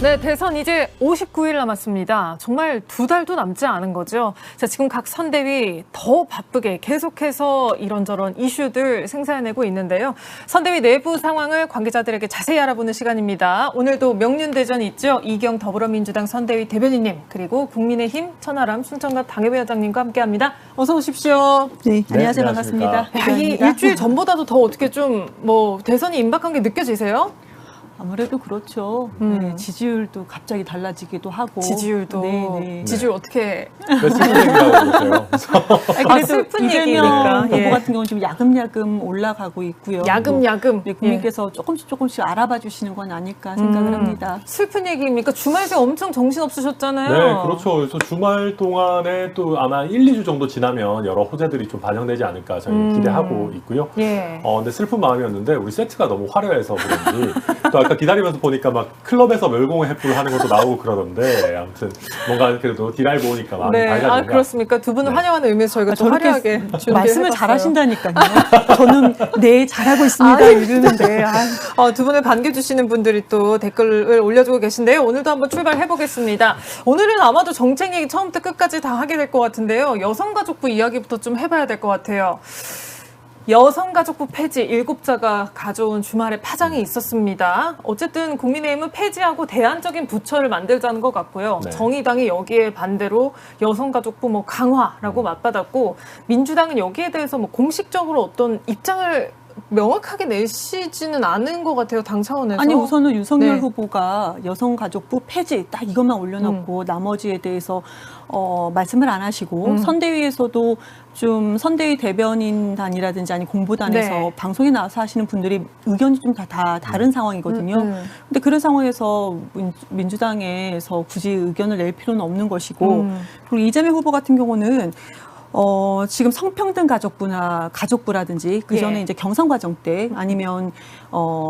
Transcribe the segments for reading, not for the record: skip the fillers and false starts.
네, 대선 이제 59일 남았습니다. 정말 2달도 남지 않은 거죠. 자, 지금 각 선대위 더 바쁘게 계속해서 이런저런 이슈들 생산해내고 있는데요. 선대위 내부 상황을 관계자들에게 자세히 알아보는 시간입니다. 오늘도 명륜대전이 있죠. 이경 더불어민주당 선대위 대변인님, 그리고 국민의힘 천하람 순천갑 당협위원장님과 함께합니다. 어서 오십시오. 네, 안녕하세요. 반갑습니다. 야, 이 일주일 전보다도 더 어떻게 좀 대선이 임박한 게 느껴지세요? 아무래도 그렇죠. 네, 지지율도 갑자기 달라지기도 하고. 지지율도. 네. 지지율 어떻게. 슬픈 얘기라고 그러세요. 그래도 슬픈 이재명 얘기니까. 후보 예. 같은 경우는 지금 야금야금 올라가고 있고요. 야금. 네, 국민께서 조금씩 알아봐 주시는 건 아닐까 생각을 합니다. 슬픈 얘기입니까? 주말 새 엄청 정신없으셨잖아요. 네, 그렇죠. 그래서 주말 동안에 또 아마 1, 2주 정도 지나면 여러 호재들이 좀 반영되지 않을까 저희 기대하고 있고요. 예. 근데 슬픈 마음이었는데 우리 세트가 너무 화려해서 그런지 또 아까 기다리면서 보니까 막 클럽에서 멸공의 횃불 하는 것도 나오고 그러던데 아무튼 뭔가 그래도 디라이브 오니까 마음이 네, 밝아진다. 그렇습니까? 두 분을 네. 환영하는 의미에서 저희가 좀 저렇게 화려하게 말씀을 준비해봤어요. 잘하신다니까요. 저는 네, 잘하고 있습니다. 이러는데. 두 분을 반겨주시는 분들이 또 댓글을 올려주고 계신데요. 오늘도 한번 출발해보겠습니다. 오늘은 아마도 정책 얘기 처음부터 끝까지 다 하게 될 것 같은데요. 여성가족부 이야기부터 좀 해봐야 될 것 같아요. 여성가족부 폐지 7자가 가져온 주말에 파장이 있었습니다. 어쨌든 국민의힘은 폐지하고 대안적인 부처를 만들자는 것 같고요. 네. 정의당이 여기에 반대로 여성가족부 강화라고 맞받았고, 민주당은 여기에 대해서 공식적으로 어떤 입장을 명확하게 내시지는 않은 것 같아요. 당 차원에서. 아니 우선은 윤석열 네. 후보가 여성가족부 폐지 딱 이것만 올려놓고 나머지에 대해서 말씀을 안 하시고 선대위에서도 좀 선대위 대변인단이라든지 아니 공보단에서 네. 방송에 나와서 하시는 분들이 의견이 좀 다 다른 상황이거든요. 근데 그런 상황에서 민주당에서 굳이 의견을 낼 필요는 없는 것이고 그리고 이재명 후보 같은 경우는 지금 성평등 가족부나 가족부라든지 그 전에 이제 경선과정 때 아니면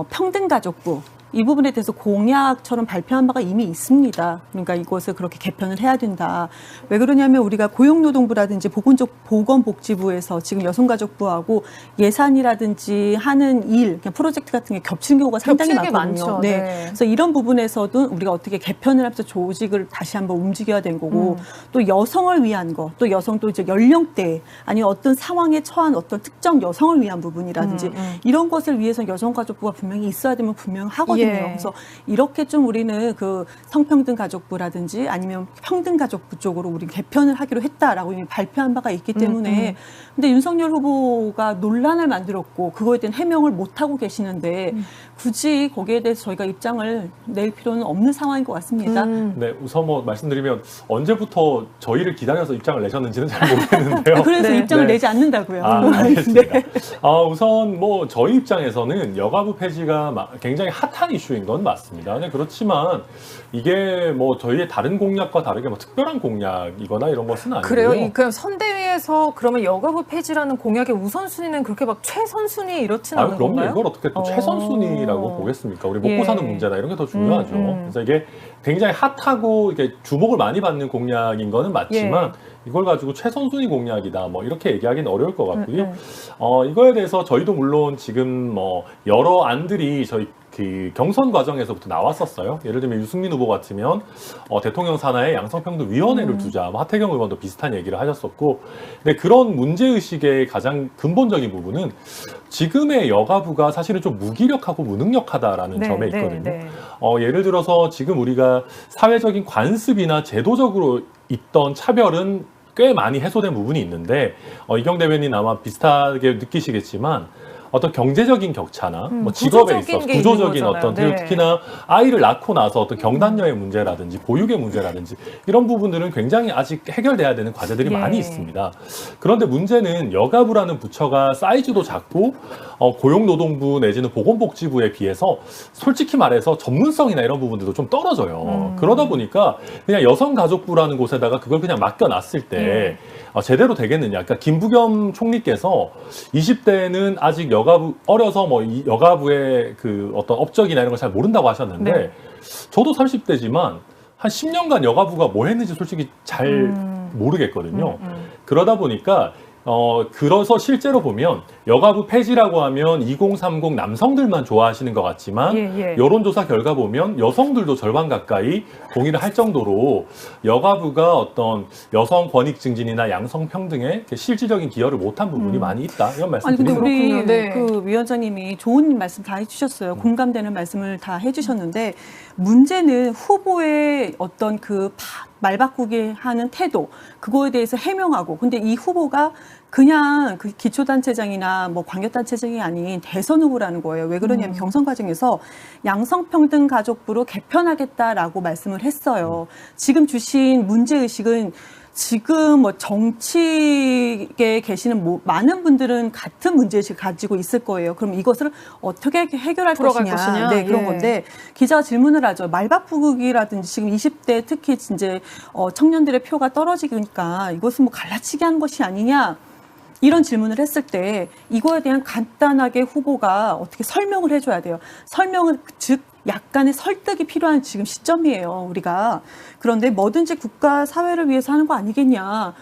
평등 가족부 이 부분에 대해서 공약처럼 발표한 바가 이미 있습니다. 그러니까 이것을 그렇게 개편을 해야 된다. 왜 그러냐면 우리가 고용노동부라든지 보건복지부에서 지금 여성가족부하고 예산이라든지 하는 일, 그냥 프로젝트 같은 게 겹치는 경우가 상당히 많거든요. 많죠. 네. 네. 그래서 이런 부분에서도 우리가 어떻게 개편을 하면서 조직을 다시 한번 움직여야 되는 거고 또 여성을 위한 거, 또 여성 또 이제 연령대 아니면 어떤 상황에 처한 어떤 특정 여성을 위한 부분이라든지 이런 것을 위해서 여성가족부가 분명히 있어야 되면 분명하거든요. 예. 그래서 이렇게 좀 우리는 그 성평등 가족부라든지 아니면 평등 가족부 쪽으로 우리 개편을 하기로 했다라고 이미 발표한 바가 있기 때문에 근데 윤석열 후보가 논란을 만들었고 그거에 대한 해명을 못 하고 계시는데 굳이 거기에 대해서 저희가 입장을 낼 필요는 없는 상황인 것 같습니다. 네, 우선 말씀드리면 언제부터 저희를 기다려서 입장을 내셨는지는 잘 모르겠는데요. 그래서 네. 입장을 네. 내지 않는다고요. 알겠습니다. 네. 우선 저희 입장에서는 여가부 폐지가 굉장히 핫한 이슈인 건 맞습니다. 네, 그렇지만 이게 저희의 다른 공약과 다르게 특별한 공약이거나 이런 것은 아니고요. 그래요? 그럼 선대위에서 그러면 여가부 폐지라는 공약의 우선순위는 그렇게 최선순위 이렇진 않은 그럼요. 건가요? 이걸 어떻게 또 최선순위라고 보겠습니까? 우리 먹고 예. 사는 문제나 이런 게 더 중요하죠. 그래서 이게 굉장히 핫하고 이게 주목을 많이 받는 공약인 거는 맞지만 이걸 가지고 최선순위 공약이다 이렇게 얘기하기는 어려울 것 같고요. 이거에 대해서 저희도 물론 지금 여러 안들이 저희 그 경선 과정에서부터 나왔었어요. 예를 들면 유승민 후보 같으면 대통령 산하에 양성평등위원회를 두자. 하태경 의원도 비슷한 얘기를 하셨었고, 근데 그런 문제의식의 가장 근본적인 부분은 지금의 여가부가 사실은 좀 무기력하고 무능력하다라는 점에 있거든요. 예를 들어서 지금 우리가 사회적인 관습이나 제도적으로 있던 차별은 꽤 많이 해소된 부분이 있는데 이경 대변인 아마 비슷하게 느끼시겠지만 어떤 경제적인 격차나 직업에 있어서 구조적인 어떤 특히나 아이를 낳고 나서 어떤 경단녀의 문제라든지 보육의 문제라든지 이런 부분들은 굉장히 아직 해결돼야 되는 과제들이 많이 있습니다. 그런데 문제는 여가부라는 부처가 사이즈도 작고 고용노동부 내지는 보건복지부에 비해서 솔직히 말해서 전문성이나 이런 부분들도 좀 떨어져요. 그러다 보니까 그냥 여성가족부라는 곳에다가 그걸 그냥 맡겨놨을 때 제대로 되겠느냐. 그러니까 김부겸 총리께서 20대는 아직 여가부 어려서 이 여가부의 그 어떤 업적이나 이런 걸 잘 모른다고 하셨는데 저도 30대지만 한 10년간 여가부가 뭐 했는지 솔직히 잘 모르겠거든요. 그러다 보니까 그래서 실제로 보면 여가부 폐지라고 하면 2030 남성들만 좋아하시는 것 같지만 여론조사 결과 보면 여성들도 절반 가까이 동의를 할 정도로 여가부가 어떤 여성 권익 증진이나 양성 평등에 실질적인 기여를 못한 부분이 많이 있다. 이런 말씀 아니 근데 드립니다. 우리 네. 그 위원장님이 좋은 말씀 다 해주셨어요. 공감되는 말씀을 다 해주셨는데 문제는 후보의 어떤 그 말 바꾸기 하는 태도 그거에 대해서 해명하고 근데 이 후보가 그냥 그 기초단체장이나 뭐 광역단체장이 아닌 대선 후보라는 거예요. 왜 그러냐면 경선 과정에서 양성평등 가족부로 개편하겠다라고 말씀을 했어요. 지금 주신 문제의식은 지금 뭐 정치계에 계시는 많은 분들은 같은 문제의식을 가지고 있을 거예요. 그럼 이것을 어떻게 해결할 것이냐. 네, 그런 건데 기자가 질문을 하죠. 말 바꾸기라든지 지금 20대 특히 이제 청년들의 표가 떨어지니까 이것은 뭐 갈라치기 하는 것이 아니냐. 이런 질문을 했을 때 이거에 대한 간단하게 후보가 어떻게 설명을 해줘야 돼요. 설명은 즉 약간의 설득이 필요한 지금 시점이에요. 우리가. 그런데 뭐든지 국가 사회를 위해서 하는 거 아니겠냐.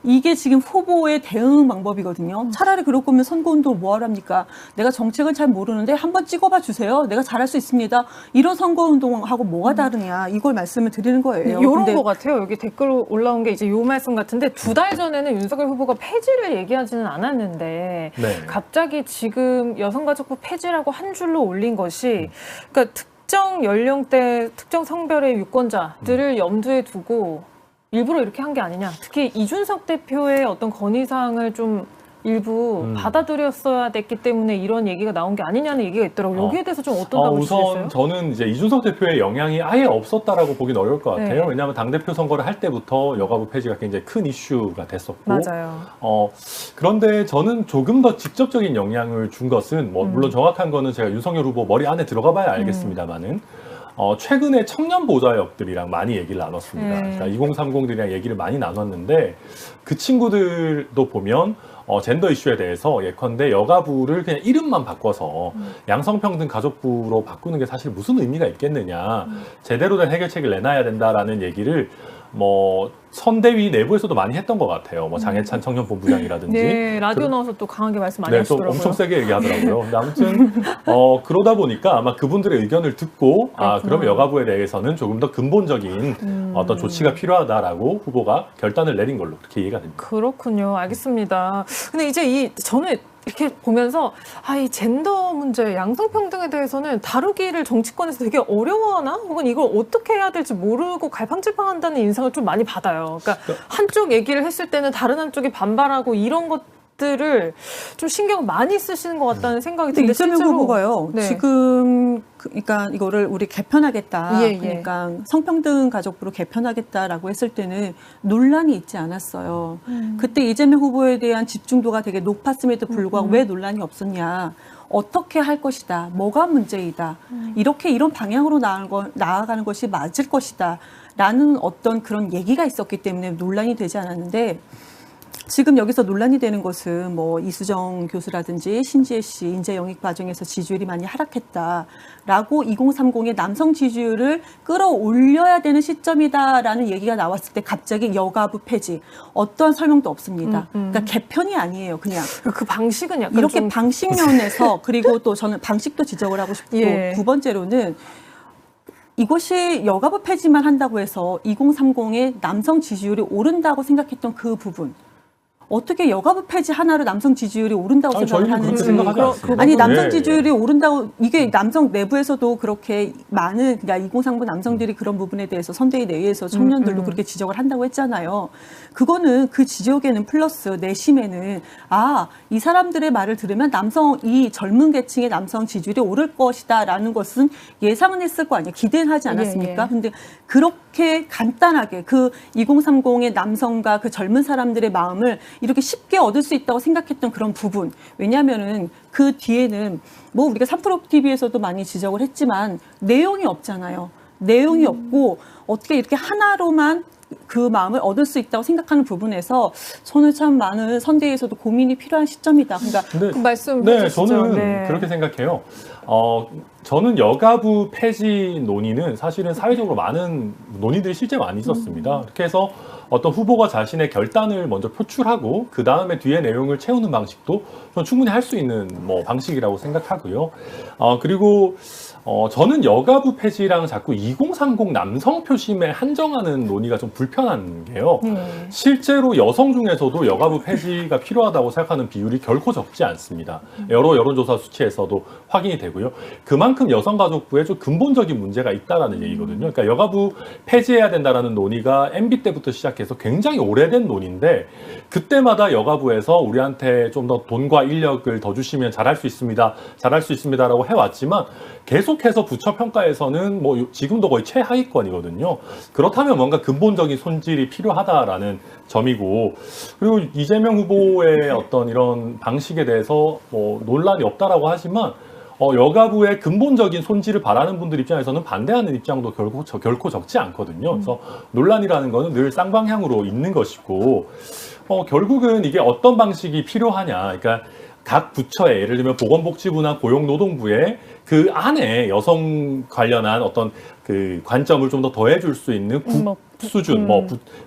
이게 지금 후보의 대응 방법이거든요. 차라리 그럴 거면 선거운동을 뭐하러 합니까? 내가 정책을 잘 모르는데 한번 찍어봐 주세요. 내가 잘할 수 있습니다. 이런 선거운동하고 뭐가 다르냐. 이걸 말씀을 드리는 거예요. 이런 거 같아요. 여기 댓글 올라온 게 이제 요 말씀 같은데 2달 전에는 윤석열 후보가 폐지를 얘기하지는 않았는데 네. 갑자기 지금 여성가족부 폐지라고 한 줄로 올린 것이 그러니까 특정 연령대, 특정 성별의 유권자들을 염두에 두고 일부러 이렇게 한 게 아니냐. 특히 이준석 대표의 어떤 건의사항을 좀 일부 받아들였어야 됐기 때문에 이런 얘기가 나온 게 아니냐는 얘기가 있더라고요. 여기에 대해서 좀 어떤 답을 주시겠어요? 우선 저는 이제 이준석 대표의 영향이 아예 없었다라고 보긴 어려울 것 같아요. 네. 왜냐하면 당대표 선거를 할 때부터 여가부 폐지가 굉장히 큰 이슈가 됐었고. 맞아요. 그런데 저는 조금 더 직접적인 영향을 준 것은 뭐 물론 정확한 거는 제가 윤석열 후보 머리 안에 들어가 봐야 알겠습니다만은 최근에 청년 보좌역들이랑 많이 얘기를 나눴습니다. 그러니까 2030들이랑 얘기를 많이 나눴는데 그 친구들도 보면 젠더 이슈에 대해서 예컨대 여가부를 그냥 이름만 바꿔서 양성평등 가족부로 바꾸는 게 사실 무슨 의미가 있겠느냐. 제대로 된 해결책을 내놔야 된다라는 얘기를 뭐 선대위 내부에서도 많이 했던 것 같아요. 뭐 장해찬 청년본부장이라든지. 네, 라디오 나와서 또 강하게 말씀 많이 네, 하시더라고요. 또 엄청 세게 얘기하더라고요. 근데 아무튼 그러다 보니까 아마 그분들의 의견을 듣고 그럼 여가부에 대해서는 조금 더 근본적인 어떤 조치가 필요하다라고 후보가 결단을 내린 걸로 그렇게 이해가 됩니다. 그렇군요. 알겠습니다. 근데 이제 저는 이렇게 보면서 이 젠더 문제, 양성평등에 대해서는 다루기를 정치권에서 되게 어려워하나? 혹은 이걸 어떻게 해야 될지 모르고 갈팡질팡한다는 인상을 좀 많이 받아요. 그러니까 한쪽 얘기를 했을 때는 다른 한쪽이 반발하고 이런 것들을 좀 신경 많이 쓰시는 것 같다는 생각이 드는데 이재명 실제로 후보가요. 네. 지금 그러니까 이거를 우리 개편하겠다. 예, 예. 그러니까 성평등 가족부로 개편하겠다라고 했을 때는 논란이 있지 않았어요. 그때 이재명 후보에 대한 집중도가 되게 높았음에도 불구하고 왜 논란이 없었냐. 어떻게 할 것이다. 뭐가 문제이다. 이런 방향으로 나아가는 것이 맞을 것이다. 라는 어떤 그런 얘기가 있었기 때문에 논란이 되지 않았는데 지금 여기서 논란이 되는 것은 뭐 이수정 교수라든지 신지혜 씨 인재 영입 과정에서 지지율이 많이 하락했다라고 2030의 남성 지지율을 끌어올려야 되는 시점이다라는 얘기가 나왔을 때 갑자기 여가부 폐지 어떠한 설명도 없습니다. 그러니까 개편이 아니에요, 그냥. 그 방식은 약간 이렇게 좀 방식 면에서 그리고 또 저는 방식도 지적을 하고 싶고 예. 두 번째로는 이것이 여가부 폐지만 한다고 해서 2030의 남성 지지율이 오른다고 생각했던 그 부분. 어떻게 여가부 폐지 하나로 남성 지지율이 오른다고 생각을 저희는 그렇게 하는지. 생각하지 않습니다. 아니 남성 예, 지지율이 오른다고 이게 남성 내부에서도 그렇게 많은 그러니까 2030 남성들이 그런 부분에 대해서 선대위 내에서 청년들도 그렇게 지적을 한다고 했잖아요. 그거는 그 지적에는 플러스 내심에는 이 사람들의 말을 들으면 이 젊은 계층의 남성 지지율이 오를 것이다라는 것은 예상은 했을 거 아니에요. 기대는 하지 않았습니까? 예. 근데 그렇게 간단하게 그 2030의 남성과 그 젊은 사람들의 마음을 이렇게 쉽게 얻을 수 있다고 생각했던 그런 부분. 왜냐하면은 그 뒤에는 뭐 우리가 3프로 TV에서도 많이 지적을 했지만 내용이 없잖아요. 내용이 없고 어떻게 이렇게 하나로만 그 마음을 얻을 수 있다고 생각하는 부분에서 저는 참 많은 선대위에서도 고민이 필요한 시점이다. 그러니까 그 말씀 네, 해주시죠. 저는 네. 그렇게 생각해요. 저는 여가부 폐지 논의는 사실은 사회적으로 많은 논의들이 실제 많이 있었습니다. 그렇게 해서 어떤 후보가 자신의 결단을 먼저 표출하고 그 다음에 뒤에 내용을 채우는 방식도 전 충분히 할 수 있는 뭐 방식이라고 생각하고요. 그리고 저는 여가부 폐지랑 자꾸 2030 남성 표심에 한정하는 논의가 좀 불편한 게요. 실제로 여성 중에서도 여가부 폐지가 필요하다고 생각하는 비율이 결코 적지 않습니다. 여러 여론조사 수치에서도 확인이 되고요. 그만큼 여성가족부에 좀 근본적인 문제가 있다라는 얘기거든요. 그러니까 여가부 폐지해야 된다라는 논의가 MB 때부터 시작해서 굉장히 오래된 논의인데 그때마다 여가부에서 우리한테 좀 더 돈과 인력을 더 주시면 잘할 수 있습니다. 잘할 수 있습니다라고 해왔지만 계속해서 부처 평가에서는 뭐 지금도 거의 최하위권이거든요. 그렇다면 뭔가 근본적인 손질이 필요하다라는 점이고, 그리고 이재명 후보의 어떤 이런 방식에 대해서 뭐 논란이 없다라고 하지만 여가부의 근본적인 손질을 바라는 분들 입장에서는 반대하는 입장도 결코 적지 않거든요. 그래서 논란이라는 거는 늘 쌍방향으로 있는 것이고, 결국은 이게 어떤 방식이 필요하냐. 그러니까 각 부처에 예를 들면 보건복지부나 고용노동부에 그 안에 여성 관련한 어떤 그 관점을 좀 더 더해줄 수 있는 수준,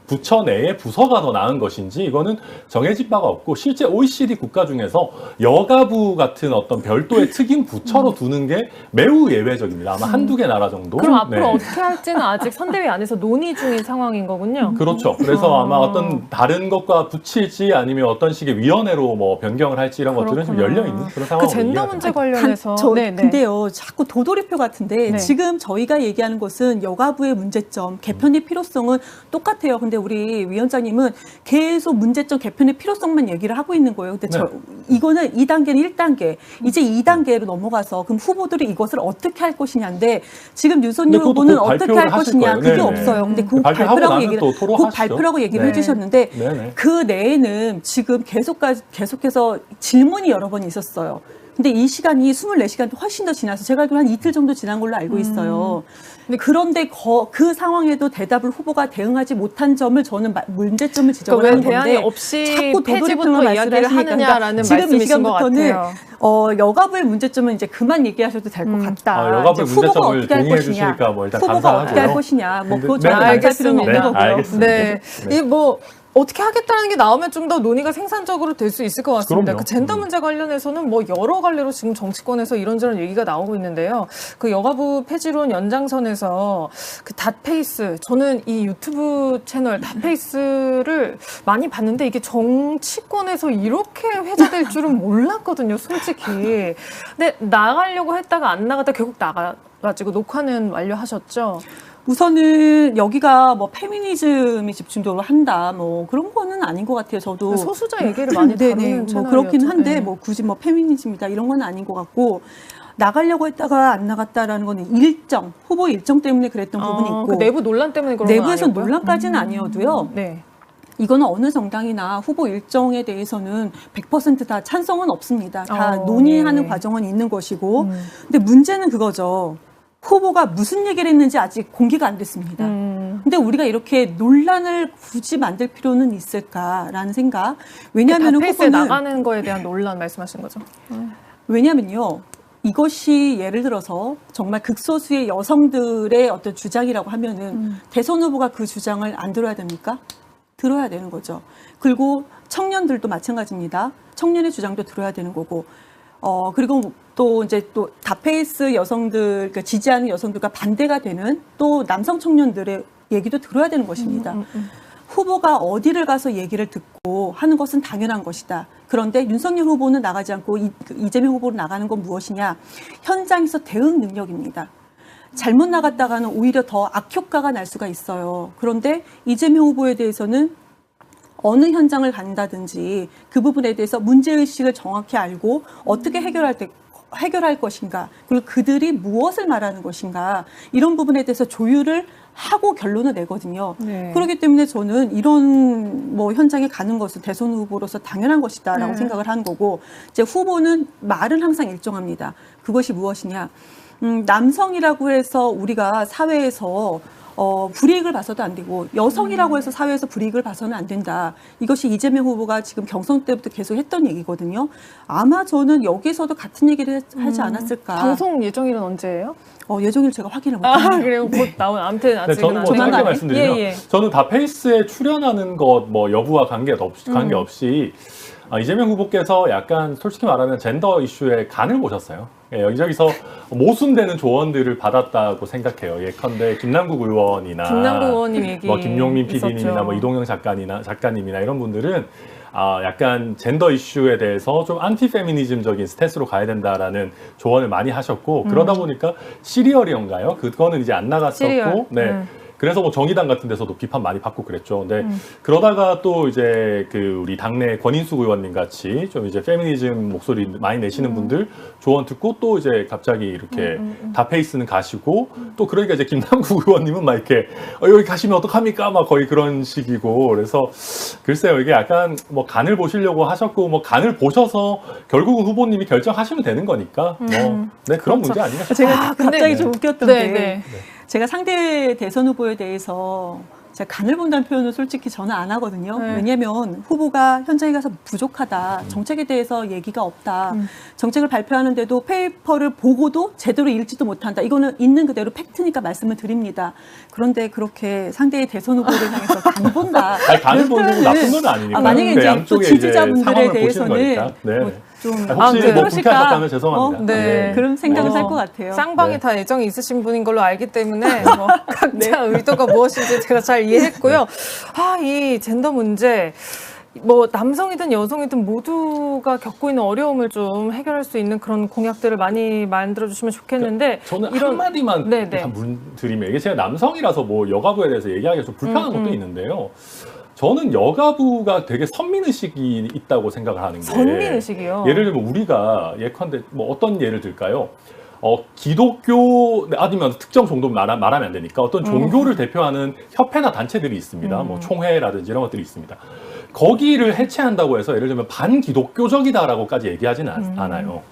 부처 내에 부서가 더 나은 것인지 이거는 정해질 바가 없고 실제 OECD 국가 중에서 여가부 같은 어떤 별도의 특임 부처로 두는 게 매우 예외적입니다. 아마 한두 개 나라 정도. 그럼 앞으로 어떻게 할지는 아직 선대위 안에서 논의 중인 상황인 거군요. 그렇죠. 그래서 아마 어떤 다른 것과 붙일지 아니면 어떤 식의 위원회로 뭐 변경을 할지 이런 것들은 좀 열려 있는 그런 상황으로. 그 젠더 문제 관련해서. 근데요, 자꾸 도돌이표 같은데 지금 저희가 얘기하는 것은 여가부의 문제점, 개편의 필요성은 똑같아요. 근데 우리 위원장님은 계속 문제점 개편의 필요성만 얘기를 하고 있는 거예요. 근데 이거는 2단계는 1단계. 이제 2단계로 넘어가서 그럼 후보들이 이것을 어떻게 할 것이냐인데 지금 윤석열 후보는 어떻게 할 것이냐 그게 없어요. 근데 그 발표라고 얘기를 해주셨는데 그 내에는 지금 계속해서 질문이 여러 번 있었어요. 근데 이 시간이 24시간 훨씬 더 지나서 제가 알기로 한 이틀 정도 지난 걸로 알고 있어요. 그런데 그 상황에도 대답을 후보가 대응하지 못한 점을 저는 문제점을 지적을 하는 건데 대안이 없이 자꾸 폐지부터 이야기를 하느냐라는 말씀이신 것 같아요. 여가부의 문제점은 이제 그만 얘기하셔도 될 것 같다. 여가부의 문제점을 동의해 주시니까 뭐 일단 후보가 감사하고요. 어떻게 할 것이냐. 뭐 그거 저는 할 필요는 없는 거고요. 알겠습니다. 이 뭐 어떻게 하겠다는 게 나오면 좀 더 논의가 생산적으로 될 수 있을 것 같습니다. 그럼요. 그 젠더 문제 관련해서는 뭐 여러 갈래로 지금 정치권에서 이런저런 얘기가 나오고 있는데요. 그 여가부 폐지론 연장선에서 그 닷페이스, 저는 이 유튜브 채널 닷페이스를 많이 봤는데 이게 정치권에서 이렇게 회자될 줄은 몰랐거든요, 솔직히. 근데 나가려고 했다가 안 나갔다 결국 나가가지고 녹화는 완료하셨죠. 우선은 여기가 뭐 페미니즘이 집중적으로 한다 뭐 그런 거는 아닌 것 같아요. 저도 소수자 얘기를 많이 다루는 채널이었죠. 뭐 그렇긴 한데 뭐 굳이 뭐 페미니즘이다 이런 건 아닌 것 같고 나가려고 했다가 안 나갔다라는 거는 후보 일정 때문에 그랬던 부분이 있고 그 내부 논란 때문에 그런 내부에서 건 아니었고요? 논란까지는 아니어도요. 이거는 어느 정당이나 후보 일정에 대해서는 100% 다 찬성은 없습니다. 다 논의하는 과정은 있는 것이고 근데 문제는 그거죠. 후보가 무슨 얘기를 했는지 아직 공개가 안 됐습니다. 근데 우리가 이렇게 논란을 굳이 만들 필요는 있을까라는 생각. 왜냐하면 닷페이스에 나가는 거에 대한 논란 말씀하시는 거죠? 왜냐하면요. 이것이 예를 들어서 정말 극소수의 여성들의 어떤 주장이라고 하면은 대선 후보가 그 주장을 안 들어야 됩니까? 들어야 되는 거죠. 그리고 청년들도 마찬가지입니다. 청년의 주장도 들어야 되는 거고. 그리고 또 이제 또 닷페이스 여성들, 그러니까 지지하는 여성들과 반대가 되는 또 남성 청년들의 얘기도 들어야 되는 것입니다. 후보가 어디를 가서 얘기를 듣고 하는 것은 당연한 것이다. 그런데 윤석열 후보는 나가지 않고 이재명 후보로 나가는 건 무엇이냐? 현장에서 대응 능력입니다. 잘못 나갔다가는 오히려 더 악효과가 날 수가 있어요. 그런데 이재명 후보에 대해서는 어느 현장을 간다든지 그 부분에 대해서 문제의식을 정확히 알고 어떻게 해결할 것인가, 그리고 그들이 무엇을 말하는 것인가, 이런 부분에 대해서 조율을 하고 결론을 내거든요. 그렇기 때문에 저는 이런 뭐 현장에 가는 것은 대선 후보로서 당연한 것이다라고 생각을 하는 거고, 이제 후보는 말은 항상 일정합니다. 그것이 무엇이냐? 남성이라고 해서 우리가 사회에서 불이익을 봐서도 안 되고 여성이라고 해서 사회에서 불이익을 봐서는 안 된다. 이것이 이재명 후보가 지금 경선 때부터 계속 했던 얘기거든요. 아마 저는 여기서도 같은 얘기를 하지 않았을까. 방송 예정일은 언제예요? 예정일 제가 확인을 못했네요. 그래요. 곧 나온 아무튼 네, 아직은 저는 뭐 조만간에? 짧게 말씀드리면 예. 저는 다페이스에 출연하는 것 뭐 여부와 관계없이 이재명 후보께서 약간 솔직히 말하면 젠더 이슈에 간을 보셨어요. 예, 여기저기서 모순되는 조언들을 받았다고 생각해요. 예컨대 김남국 의원이나 김남국 의원님 얘기 뭐 김용민 PD님이나 있었죠. 뭐 이동영 작가님이나 이런 분들은 약간 젠더 이슈에 대해서 좀 안티 페미니즘적인 스탠스로 가야 된다라는 조언을 많이 하셨고 그러다 보니까 시리얼이었나요? 그거는 이제 안 나갔었고 시리얼. 네. 그래서 뭐 정의당 같은 데서도 비판 많이 받고 그랬죠. 근데 그러다가 또 이제 우리 당내 권인숙 의원님 같이 좀 이제 페미니즘 목소리 많이 내시는 분들 조언 듣고 또 이제 갑자기 이렇게 다페이스는 가시고 또 그러니까 이제 김남국 의원님은 막 이렇게 여기 가시면 어떡합니까? 막 거의 그런 식이고 그래서 글쎄요 이게 약간 뭐 간을 보시려고 하셨고 뭐 간을 보셔서 결국은 후보님이 결정하시면 되는 거니까 뭐 네, 그런 문제 아닌가 싶어요. 제가 근데- 갑자기 좀 웃겼던 네, 게 네. 제가 상대 대선 후보에 대해서 제가 간을 본다는 표현을 솔직히 저는 안 하거든요. 네. 왜냐하면 후보가 현장에 가서 부족하다. 정책에 대해서 얘기가 없다. 정책을 발표하는데도 페이퍼를 보고도 제대로 읽지도 못한다. 이거는 있는 그대로 팩트니까 말씀을 드립니다. 그런데 그렇게 상대의 대선 후보를 향해서 간 본다. 아니, 간을 보는 건 나쁜 표현은 건 아니니까. 만약에 네, 이제 또 양쪽의 지지자분들에 이제 상황을 보시는 대해서는 거니까. 네. 뭐 좀 혹시 네. 뭐 그러실까? 불편하셨다면 죄송합니다. 네. 그런 생각을 할 것 같아요. 쌍방이 네. 다 애정이 있으신 분인 걸로 알기 때문에 뭐 각자 의도가 무엇인지 제가 잘 이해했고요. 이 젠더 문제 뭐 남성이든 여성이든 모두가 겪고 있는 어려움을 좀 해결할 수 있는 그런 공약들을 많이 만들어 주시면 좋겠는데 저는 이런- 한마디만 네, 네. 다 드리면 이게 제가 남성이라서 뭐 여가부에 대해서 얘기하기가 좀 불편한 것도 있는데요. 저는 여가부가 되게 선민의식이 있다고 생각을 하는 게 선민의식이요? 예를 들면 우리가 예컨대 뭐 어떤 예를 들까요? 기독교 아니면 특정 정도 말하면 안 되니까 어떤 종교를 대표하는 협회나 단체들이 있습니다. 뭐 총회라든지 이런 것들이 있습니다. 거기를 해체한다고 해서 예를 들면 반기독교적이다라고까지 얘기하지는 않아요.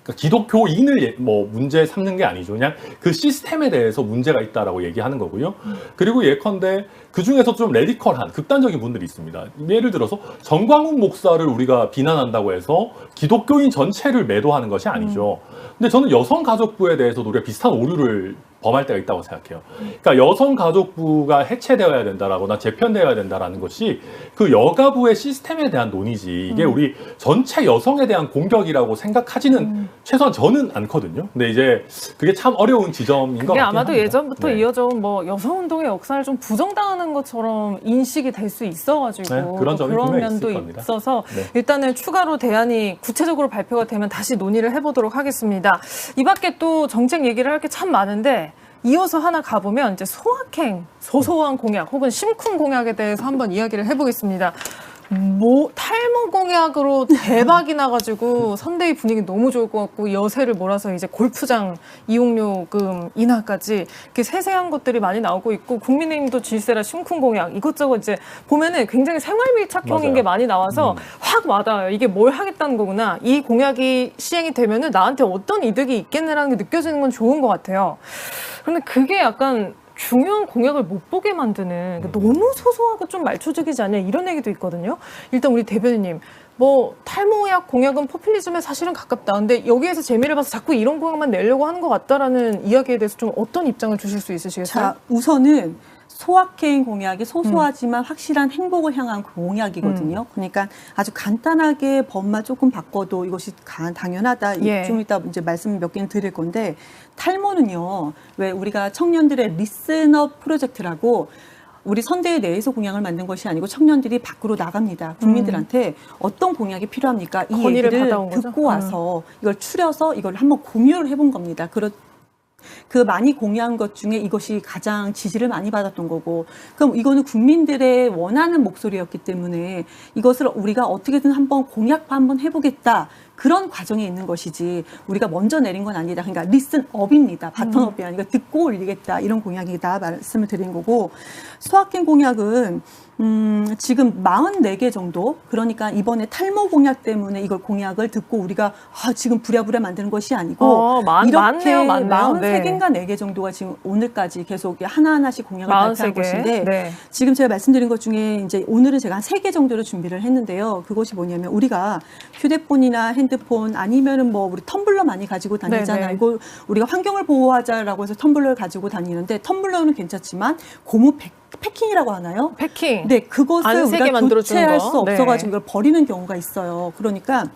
그러니까 기독교인을 뭐 문제 삼는 게 아니죠. 그냥 그 시스템에 대해서 문제가 있다라고 얘기하는 거고요. 그리고 예컨대 그 중에서 좀 레디컬한 극단적인 분들이 있습니다. 예를 들어서 정광훈 목사를 우리가 비난한다고 해서 기독교인 전체를 매도하는 것이 아니죠. 근데 저는 여성가족부에 대해서도 우리가 비슷한 오류를 범할 때가 있다고 생각해요. 그러니까 여성가족부가 해체되어야 된다라거나 재편되어야 된다라는 것이 그 여가부의 시스템에 대한 논의지 이게 우리 전체 여성에 대한 공격이라고 생각하지는 최소한 저는 않거든요. 근데 이제 그게 참 어려운 지점인 것 그게 같긴 아마도 합니다. 예전부터 네. 이어져온 뭐 여성운동의 역사를 좀 부정당하는 것처럼 인식이 될 수 있어가지고 네, 그런 점이 그런 분명히 면도 있을 겁니다. 있어서 네. 일단은 추가로 대안이 구체적으로 발표가 되면 다시 논의를 해보도록 하겠습니다. 이 밖에 또 정책 얘기를 할 게 참 많은데 이어서 하나 가보면 이제 소확행, 소소한 공약 혹은 심쿵 공약에 대해서 한번 이야기를 해보겠습니다. 탈모 공약으로 대박이 나가지고 선대위 분위기 너무 좋을 것 같고 여세를 몰아서 이제 골프장 이용료금 인하까지 이렇게 세세한 것들이 많이 나오고 있고 국민의힘도 질세라 심쿵 공약 이것저것 이제 보면은 굉장히 생활밀착형인 맞아요. 게 많이 나와서 확 와닿아요. 이게 뭘 하겠다는 거구나. 이 공약이 시행이 되면은 나한테 어떤 이득이 있겠네라는 게 느껴지는 건 좋은 것 같아요. 그런데 그게 약간 중요한 공약을 못 보게 만드는 그러니까 너무 소소하고 좀 말초적이지 않냐 이런 얘기도 있거든요. 일단 우리 대변인님 뭐 탈모약 공약은 포퓰리즘에 사실은 가깝다. 근데 여기에서 재미를 봐서 자꾸 이런 공약만 내려고 하는 것 같다라는 이야기에 대해서 좀 어떤 입장을 주실 수 있으시겠어요? 자, 우선은 소확행 공약이 소소하지만 확실한 행복을 향한 공약이거든요. 그러니까 아주 간단하게 법만 조금 바꿔도 이것이 당연하다. 예. 좀 이따 이제 말씀 몇 개는 드릴 건데 탈모는요. 왜 우리가 청년들의 리스너 프로젝트라고 우리 선대위 내에서 공약을 만든 것이 아니고 청년들이 밖으로 나갑니다. 국민들한테 어떤 공약이 필요합니까? 이 건의를 얘기를 받아온 거죠? 듣고 와서 이걸 추려서 이걸 한번 공유를 해본 겁니다. 그 많이 공유한 것 중에 이것이 가장 지지를 많이 받았던 거고 그럼 이거는 국민들의 원하는 목소리였기 때문에 이것을 우리가 어떻게든 한번 공약화 한번 해보겠다. 그런 과정에 있는 것이지 우리가 먼저 내린 건 아니다. 그러니까 리슨업입니다. 바턴업이 아니라 듣고 올리겠다. 이런 공약이다 말씀을 드린 거고 소확행 공약은 지금 44개 정도 그러니까 이번에 탈모 공약 때문에 이걸 공약을 듣고 우리가 지금 부랴부랴 만드는 것이 아니고 이렇게 많네요. 네. 네. 3개인가 4개 정도가 지금 오늘까지 계속 하나하나씩 공약을 발표한 43개. 것인데 네. 지금 제가 말씀드린 것 중에 이제 오늘은 제가 한 3개 정도를 준비를 했는데요. 그것이 뭐냐면 우리가 휴대폰이나 핸드폰 아니면은 뭐 우리 텀블러 많이 가지고 다니잖아요. 네네. 이거 우리가 환경을 보호하자라고 해서 텀블러를 가지고 다니는데 텀블러는 괜찮지만 고무 패킹이라고 하나요? 패킹. 네, 그것을 안 세게 우리가 만들어주는 교체할 거. 수 없어가지고 네. 이걸 버리는 경우가 있어요. 그러니까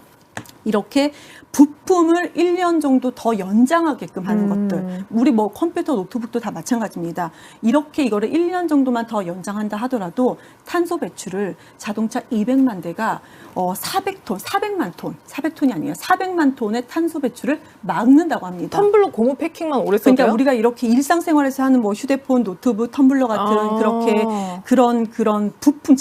이렇게 부품을 1년 정도 더 연장하게끔 하는 것들. 우리 뭐 컴퓨터, 노트북도 다 마찬가지입니다. 이렇게 이거를 1년 정도만 더 연장한다 하더라도 탄소 배출을 자동차 200만 대가 400만 톤, 400톤이 아니에요. 400만 톤의 탄소 배출을 막는다고 합니다. 텀블러 고무 패킹만 오래 써도요? 그러니까 우리가 이렇게 일상생활에서 하는 뭐 휴대폰, 노트북, 텀블러 같은 그렇게 그런 부품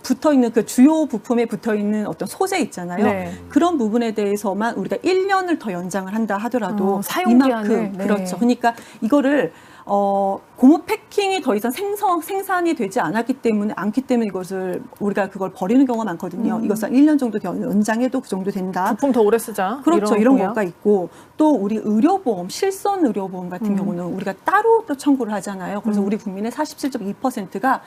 붙어 있는 그 주요 부품에 붙어 있는 어떤 소재 있잖아요. 네. 그런 부분에 대해서만 우리가 1년을 더 연장을 한다 하더라도 사용 기한을. 이만큼 네. 그렇죠. 그러니까 이거를 고무 패킹이 더 이상 생산이 되지 않기 때문에 이것을 우리가 그걸 버리는 경우가 많거든요. 이것을 1년 정도 더 연장해도 그 정도 된다. 부품 더 오래 쓰자. 그렇죠. 이런 공약. 거가 있고 또 우리 의료보험, 실손 의료보험 같은 경우는 우리가 따로 또 청구를 하잖아요. 그래서 우리 국민의 47.2%가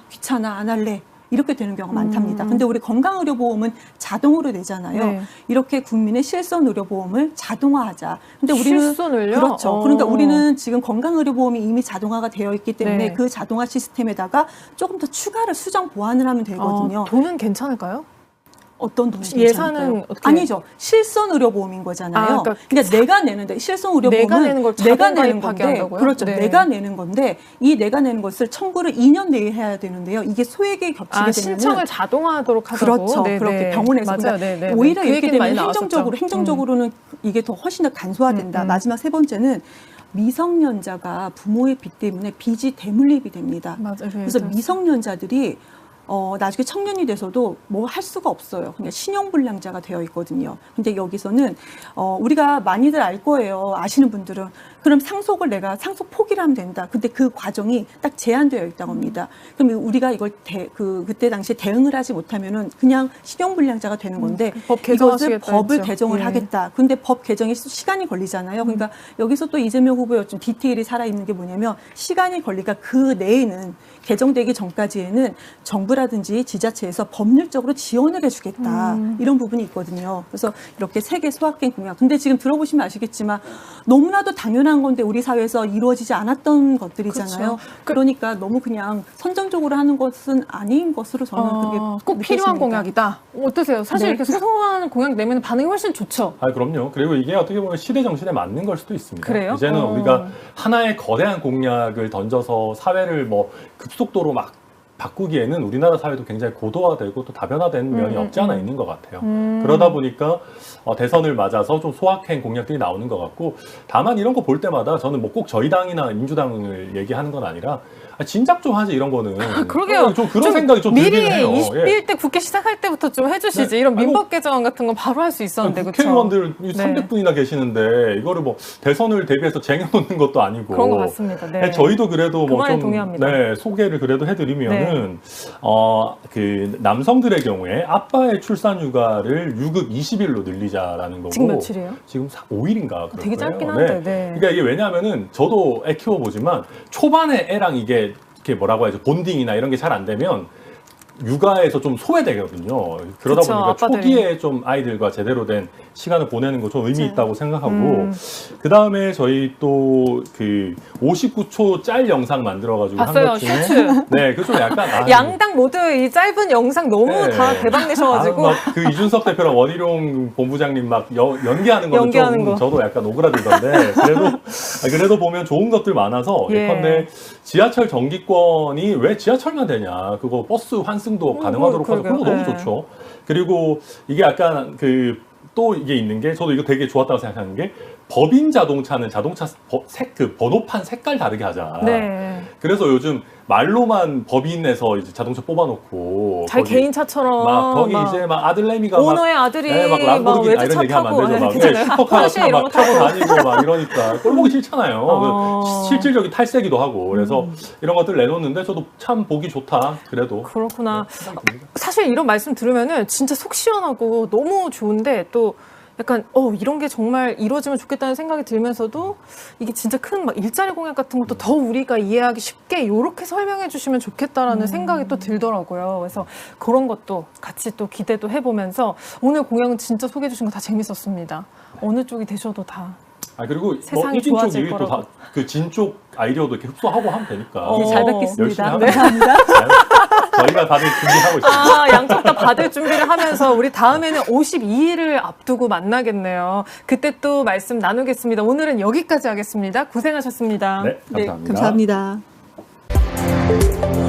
귀찮아 안 할래. 이렇게 되는 경우가 많답니다. 근데 우리 건강의료보험은 자동으로 되잖아요. 네. 이렇게 국민의 실손의료보험을 자동화하자. 근데 우리는 실손을요? 그렇죠. 그러니까 우리는 지금 건강의료보험이 이미 자동화가 되어 있기 때문에 네. 그 자동화 시스템에다가 조금 더 추가를 수정 보완을 하면 되거든요. 돈은 괜찮을까요? 어떤 돈이 예산은 괜찮을까요? 어떻게? 아니죠. 실손의료보험인 거잖아요. 그러니까 그러니까 내가 내는데 실손의료보험은 내가 내는 걸 내가 자동 내는 가입하게 건데 한다고요? 그렇죠. 네. 내가 내는 건데 이 내가 내는 것을 청구를 2년 내에 해야 되는데요. 이게 소액이 겹치게 되면 신청을 자동화하도록 하자고. 그렇죠. 네네. 그렇게 병원에서 맞아요. 그러니까 네네. 오히려 그 이렇게 얘기는 많이 되면 나왔었죠. 행정적으로는 이게 더 훨씬 더 간소화된다. 마지막 세 번째는 미성년자가 부모의 빚 때문에 빚이 대물림이 됩니다. 맞아요. 그래서 미성년자들이 나중에 청년이 돼서도 뭐 할 수가 없어요. 그냥 신용불량자가 되어 있거든요. 근데 여기서는 우리가 많이들 알 거예요. 아시는 분들은. 그럼 상속 포기를 하면 된다. 근데 그 과정이 딱 제한되어 있다고 합니다. 그럼 우리가 이걸 그때 당시에 대응을 하지 못하면은 그냥 신용불량자가 되는 건데 법 이것을 개정하시겠다 법을 했죠. 개정을 예. 하겠다. 근데 법 개정이 시간이 걸리잖아요. 그러니까 여기서 또 이재명 후보의 좀 디테일이 살아있는 게 뭐냐면 시간이 걸리니까 그 내에는 개정되기 전까지에는 정부라든지 지자체에서 법률적으로 지원을 해주겠다. 이런 부분이 있거든요. 그래서 이렇게 3개 소확행 공약. 근데 지금 들어보시면 아시겠지만 너무나도 당연한 건데 우리 사회에서 이루어지지 않았던 것들이잖아요. 그렇죠. 그러니까 너무 그냥 선정적으로 하는 것은 아닌 것으로 저는 그게 꼭 필요한 느껴집니다. 공약이다. 어떠세요? 사실 네. 이렇게 소소한 공약 내면 반응이 훨씬 좋죠. 그럼요. 그리고 이게 어떻게 보면 시대 정신에 맞는 걸 수도 있습니다. 그래요? 이제는 우리가 하나의 거대한 공약을 던져서 사회를 뭐 급속도로 막 바꾸기에는 우리나라 사회도 굉장히 고도화되고 또 다변화된 면이 없지 않아 있는 것 같아요. 그러다 보니까 대선을 맞아서 좀 소확행 공약들이 나오는 것 같고, 다만 이런 거 볼 때마다 저는 뭐 꼭 저희 당이나 민주당을 얘기하는 건 아니라 진작 좀 하지 이런 거는. 그러게요. 좀 그런 생각이 좀 들긴 미리 해요. 21대 국회 시작할 때부터 좀 해주시지. 네. 이런 민법 개정 같은 건 바로 할 수 있었는데, 그렇죠? 국회의원들 300분이나 계시는데 이거를 뭐 대선을 대비해서 쟁여놓는 것도 아니고. 그런 것 같습니다. 네. 저희도 그래도 그 뭐 말에 좀 동의합니다. 소개를 그래도 해드리면은 그 남성들의 경우에 아빠의 출산휴가를 유급 20일로 늘리자라는 거고. 지금 며칠이에요? 지금 5일인가 그럴 되게 거예요. 짧긴 한데. 네. 그러니까 이게 왜냐하면은 저도 애 키워보지만 초반에 애랑 이게 뭐라고 해야죠, 본딩이나 이런 게 잘 안 되면 육아에서 좀 소외되거든요. 그러다 그쵸, 보니까 아빠들이. 초기에 좀 아이들과 제대로 된 시간을 보내는 거 좀 의미 있다고 생각하고, 그 다음에 저희 또 그 59초 짤 영상 만들어가지고 한 봤어요, 것 중에 쇼츠. 네, 그 좀 약간 양당 모두 이 짧은 영상 너무 네. 다 대박 내셔가지고. 그 이준석 대표랑 원희룡 본부장님 막 연기하는 거는 연기하는 좀 거. 저도 약간 오그라들던데 그래도 보면 좋은 것들 많아서 예. 예컨대 지하철 정기권이 왜 지하철만 되냐, 그거 버스 환승도 가능하도록 하죠. 그거 너무 네. 좋죠. 그리고 이게 약간 또 이게 있는 게, 저도 이거 되게 좋았다고 생각하는 게, 법인 자동차는 자동차 번호판 색깔 다르게 하자. 네. 그래서 요즘 말로만 법인에서 이제 자동차 뽑아놓고 자기 거기 개인 차처럼. 막 거기 이제 막 아들내미가 오너의 아들이 막 막 람보르기니 이런 외제차 얘기하면 타고 안 되죠. 막 괜찮아요. 슈퍼카 포르쉐 이런 거 타고 타고 다니고 막 이러니까 꼴 보기 싫잖아요. 실질적인 탈세기도 하고. 그래서 이런 것들 내놓는데 저도 참 보기 좋다. 그래도 그렇구나. 생각이 듭니다. 사실 이런 말씀 들으면은 진짜 속 시원하고 너무 좋은데 또 약간 이런 게 정말 이루어지면 좋겠다는 생각이 들면서도 이게 진짜 큰 막 일자리 공약 같은 것도 더 우리가 이해하기 쉽게 이렇게 설명해 주시면 좋겠다라는 생각이 또 들더라고요. 그래서 그런 것도 같이 또 기대도 해보면서 오늘 공약은 진짜 소개해 주신 거 다 재밌었습니다. 어느 쪽이 되셔도 다. 그리고 세상이 이진 좋아질 쪽이 또 거라고. 다 그 진 쪽 아이디어도 이렇게 흡수하고 하면 되니까. 네, 잘 열심히 뵙겠습니다. 하면 감사합니다. 저희가 다들 준비하고 있습니다. 양쪽 다 받을 준비를 하면서 우리 다음에는 52일을 앞두고 만나겠네요. 그때 또 말씀 나누겠습니다. 오늘은 여기까지 하겠습니다. 고생하셨습니다. 네, 감사합니다. 네, 감사합니다.